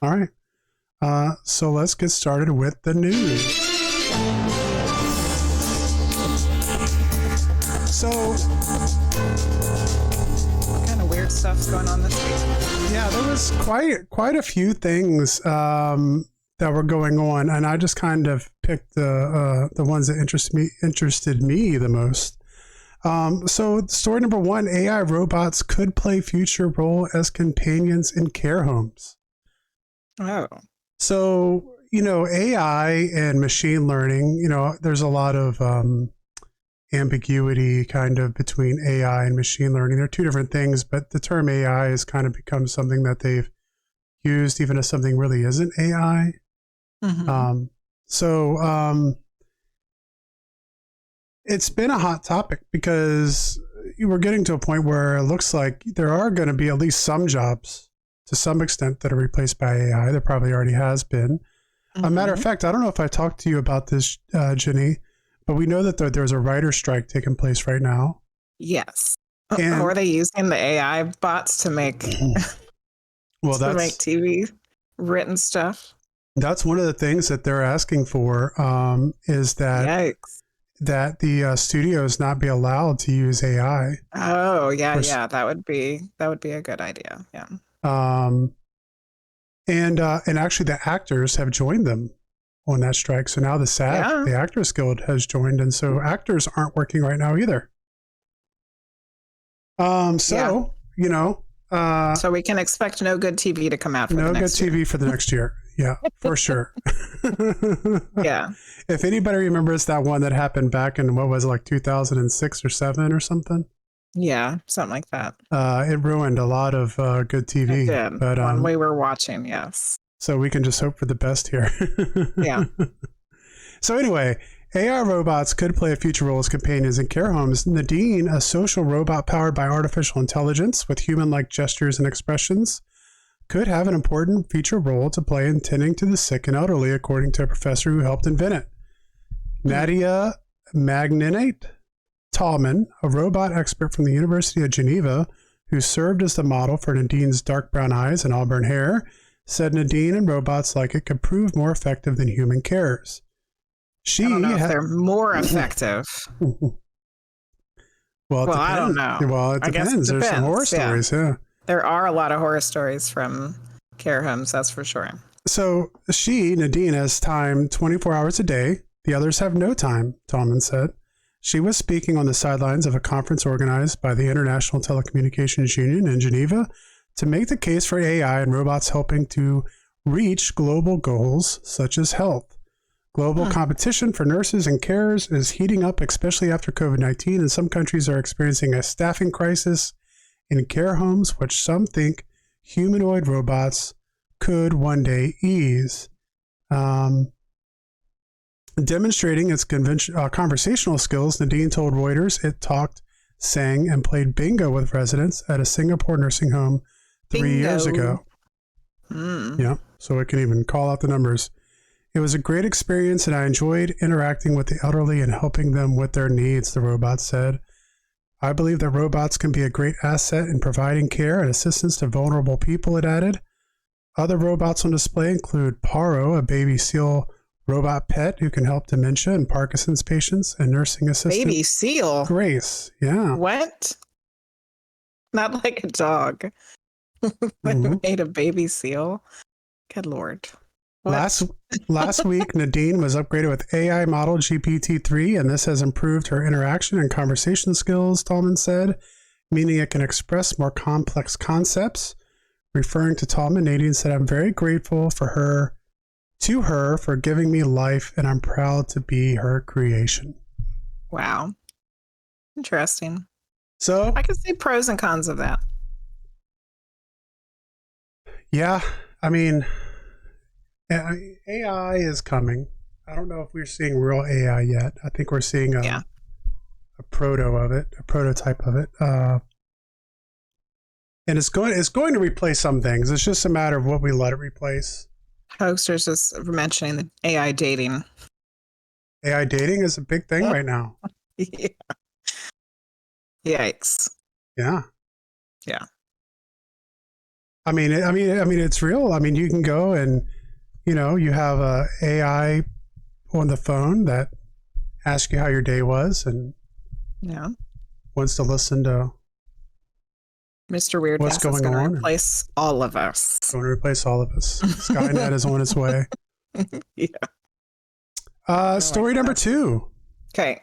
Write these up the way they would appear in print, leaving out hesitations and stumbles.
All right. So let's get started with the news. So, What kind of weird stuff's going on this week? yeah, there was quite a few things that were going on, and I just kind of picked the ones that interested me the most. So, story number one: AI robots could play future role as companions in care homes. Oh, So, AI and machine learning, there's a lot of ambiguity kind of between AI and machine learning. They're two different things, but the term AI has kind of become something that they've used even if something really isn't AI. mm-hmm. So it's been a hot topic because we're getting to a point where it looks like there are going to be at least some jobs to some extent that are replaced by AI. There probably already has been. A matter of Mm-hmm. fact, I don't know if I talked to you about this, Jenny, but we know that there's a writer's strike taking place right now. Yes. Or And are they using the AI bots to make well, TV written stuff? that's one of the things that they're asking for is Yikes. that the studios not be allowed to use AI. Oh, yeah, For, yeah. That would be a good idea. Yeah. um, and actually, the actors have joined them on that strike. So now the SAG, Yeah. the Actors Guild, has joined, and so actors aren't working right now either. Yeah. So you know, uh, So we can expect no good TV to come out for the no good next year. TV for the next year. Yeah, for sure. Yeah. If anybody remembers that one that happened back in what was it, like 2006 or 7 or something, Yeah. Something like that. it ruined a lot of good It TV. did. But One we were watching. Yes. so we can just hope for the best here. Yeah. So anyway, AI robots could play a future role as companions in care homes. Nadine, a social robot powered by artificial intelligence with human-like gestures and expressions, could have an important future role to play in tending to the sick and elderly, according to a professor who helped invent it. Nadia Magninate Tallman, a robot expert from the University of Geneva, who served as the model for Nadine's dark brown eyes and auburn hair, said Nadine and robots like it could prove more effective than human carers. I don't know if they're more effective. Well, it Well, I don't depends. know. Well, it I guess it depends. There's some horror depends. Yeah. stories, yeah. There are a lot of horror stories from care homes, that's for sure. So Nadine, has time 24 hours a day. The others have no time, Tallman said. She was speaking on the sidelines of a conference organized by the International Telecommunications Union in Geneva to make the case for AI and robots helping to reach global goals such as health. Global competition for nurses and carers is heating up, especially after COVID-19, and some countries are experiencing a staffing crisis in care homes, which some think humanoid robots could one day ease. Demonstrating its conversational skills, Nadine told Reuters it talked, sang, and played bingo with residents at a Singapore nursing home 3 years ago. Yeah, so it can even call out the numbers. It was a great experience, and I enjoyed interacting with the elderly and helping them with their needs, the robot said. I believe that robots can be a great asset in providing care and assistance to vulnerable people, it added. Other robots on display include Paro, a baby seal robot pet who can help dementia and Parkinson's patients, and nursing assistant Baby seal? Grace. Yeah. What? Not like a dog. Made a baby seal? Good Lord. What? Last week, Nadine was upgraded with AI model GPT-3, and this has improved her interaction and conversation skills, Tallman said, meaning it can express more complex concepts. Referring to Tallman, Nadine said, I'm very grateful for her for giving me life, and I'm proud to be her creation. Wow. Interesting. So I can see pros and cons of that. Yeah, I mean, AI is coming. I don't know if we're seeing real AI yet. I think we're seeing a prototype of it. And it's going to replace some things. It's just a matter of what we let it replace. Hoaxers just mentioning the AI dating. AI dating is a big thing right now. Yeah. Yikes. Yeah. Yeah. it's real. I mean, you can go and, you have a AI on the phone that asks you how your day was and Yeah. wants to listen to Mr. Weirdcast what's going is going to on. replace all of us. Going to replace all of us. Skynet is on its way. Yeah. Story number 2. Okay.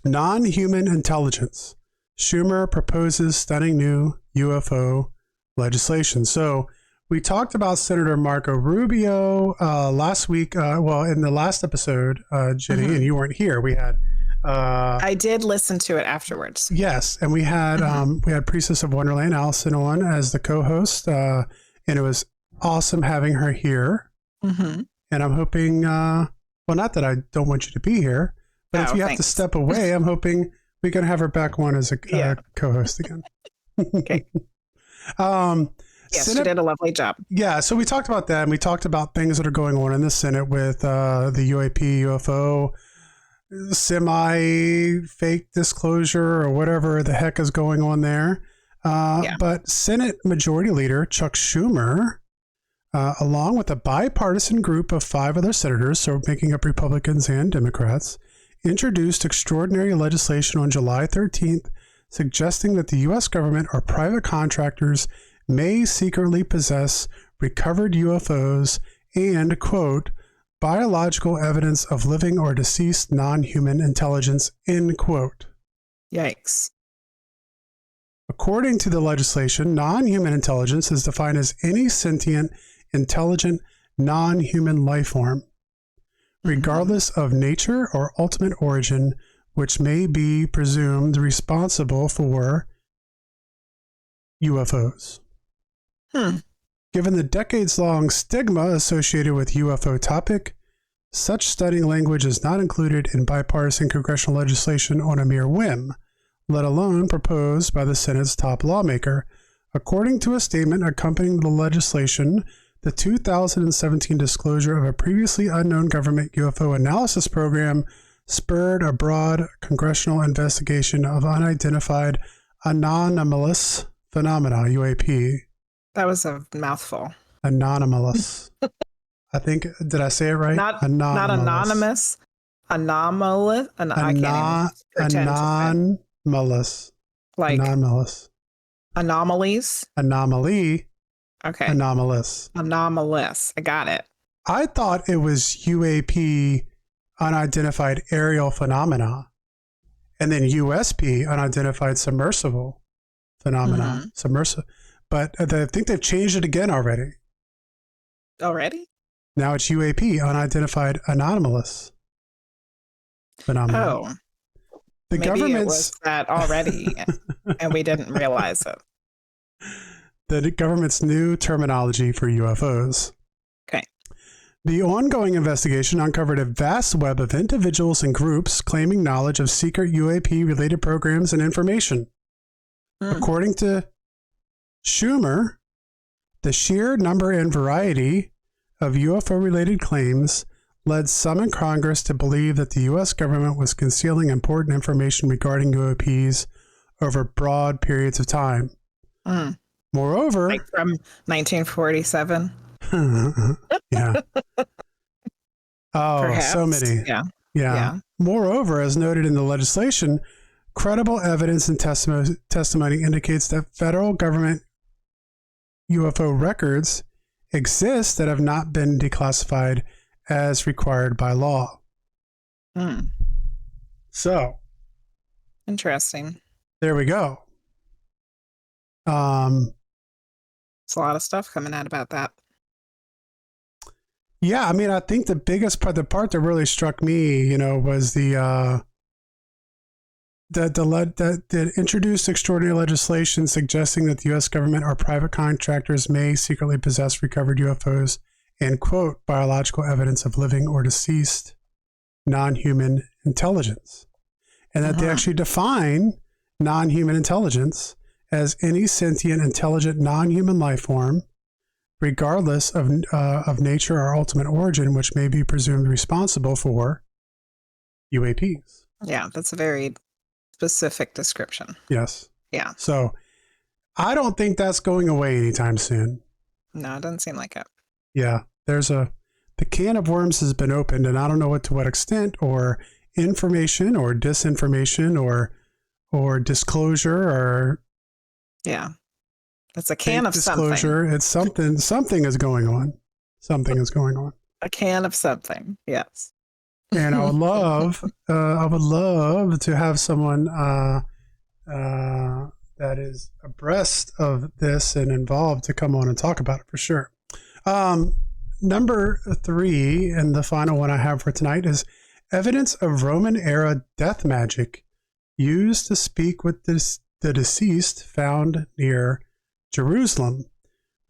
Non-human intelligence. Schumer proposes stunning new UFO legislation. So we talked about Senator Marco Rubio last week. In the last episode, Jenny, and you weren't here. We had. I did listen to it afterwards. Yes, and we had Priestess of Wonderland, Allison, on as the co-host, and it was awesome having her here. Mm-hmm. And I'm hoping, not that I don't want you to be here, but if you have to step away, I'm hoping we can have her back on as a co-host again. Okay. Yes, she did a lovely job. Yeah, so we talked about that, and we talked about things that are going on in the Senate with the UAP, UFO, semi-fake disclosure, or whatever the heck is going on there. But Senate Majority Leader Chuck Schumer, along with a bipartisan group of 5 other senators, so making up Republicans and Democrats, introduced extraordinary legislation on July 13th, suggesting that the U.S. government or private contractors may secretly possess recovered UFOs and, quote, biological evidence of living or deceased non-human intelligence, end quote. Yikes. According to the legislation, non-human intelligence is defined as any sentient, intelligent, non-human life form, regardless of nature or ultimate origin, which may be presumed responsible for UFOs. Given the decades-long stigma associated with UFO topic, such stunning language is not included in bipartisan congressional legislation on a mere whim, let alone proposed by the Senate's top lawmaker. According to a statement accompanying the legislation, the 2017 disclosure of a previously unknown government UFO analysis program spurred a broad congressional investigation of unidentified anomalous phenomena, UAP. That was a mouthful. Anomalous. I think, did I say it right? Not anonymous. Anomalous. I can't even pretend anomalous. Like anomalous. Anomalies. Anomaly. Okay. Anomalous. Anomalous. I got it. I thought it was UAP, unidentified aerial phenomena, and then USP, unidentified submersible phenomena. But I think they've changed it again already. Already? Now it's UAP, unidentified anomalous phenomena. Oh. Maybe it was that already, and we didn't realize it. The government's new terminology for UFOs. Okay. The ongoing investigation uncovered a vast web of individuals and groups claiming knowledge of secret UAP-related programs and information. According to Schumer, the sheer number and variety of UFO-related claims led some in Congress to believe that the U.S. government was concealing important information regarding UAPs over broad periods of time. Moreover... Like from 1947? Yeah. Oh, perhaps. So many. Yeah. Moreover, as noted in the legislation, credible evidence and testimony indicates that federal government UFO records exist that have not been declassified as required by law. So. Interesting. There we go. It's a lot of stuff coming out about that. Yeah, I mean, I think the biggest part, the part that really struck me, was the introduced extraordinary legislation suggesting that the U.S. government or private contractors may secretly possess recovered UFOs and, quote, biological evidence of living or deceased non-human intelligence. And that they actually define non-human intelligence as any sentient, intelligent, non-human life form, regardless of nature or ultimate origin, which may be presumed responsible for UAPs. Yeah, that's a very specific description. Yes. Yeah. So I don't think that's going away anytime soon. No, it doesn't seem like it. Yeah, the can of worms has been opened, and I don't know to what extent, or information or disinformation or disclosure or yeah, it's a can of disclosure. something. It's something. Something is going on. Something is going on. A can of something. Yes. And I would love to have someone that is abreast of this and involved to come on and talk about it for sure. Number 3, and the final one I have for tonight, is evidence of Roman era death magic used to speak with the deceased found near Jerusalem.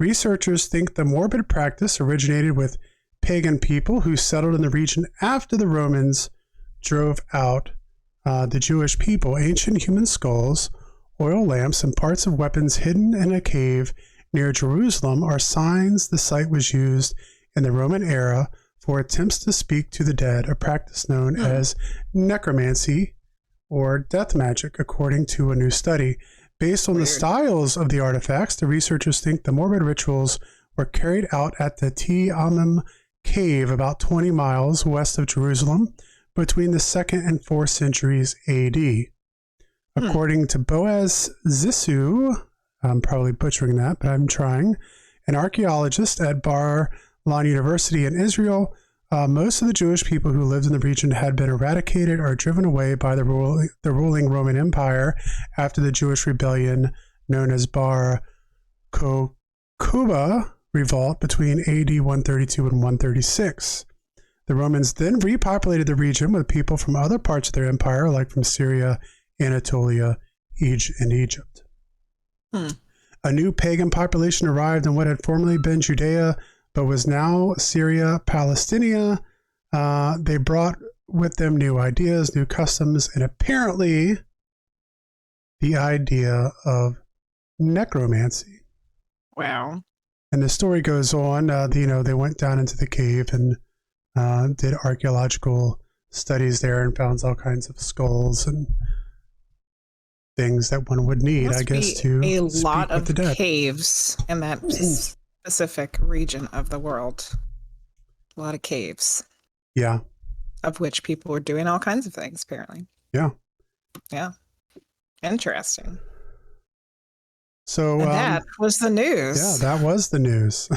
Researchers think the morbid practice originated with pagan people who settled in the region after the Romans drove out the Jewish people. Ancient human skulls, oil lamps, and parts of weapons hidden in a cave near Jerusalem are signs the site was used in the Roman era for attempts to speak to the dead, a practice known as necromancy or death magic, according to a new study. Based on the styles of the artifacts, the researchers think the morbid rituals were carried out at the Te Cave, about 20 miles west of Jerusalem, between the 2nd and 4th centuries AD. According to Boaz Zissou, I'm probably butchering that, but I'm trying, an archaeologist at Bar-Ilan University in Israel, most of the Jewish people who lived in the region had been eradicated or driven away by the ruling Roman Empire after the Jewish rebellion known as Bar Kokhba revolt between AD 132 and 136. The Romans then repopulated the region with people from other parts of their empire, like from Syria, Anatolia, and Egypt. A new pagan population arrived in what had formerly been Judea, but was now Syria, Palestina. They brought with them new ideas, new customs, and apparently the idea of necromancy. Wow. And the story goes on, they went down into the cave and did archaeological studies there and found all kinds of skulls and things that one would need, I guess, to a speak lot with of the dead. Caves in that specific region of the world. A lot of caves. Yeah. Of which people were doing all kinds of things, apparently. Yeah. Yeah. Interesting. So and that was the news. Yeah, that was the news.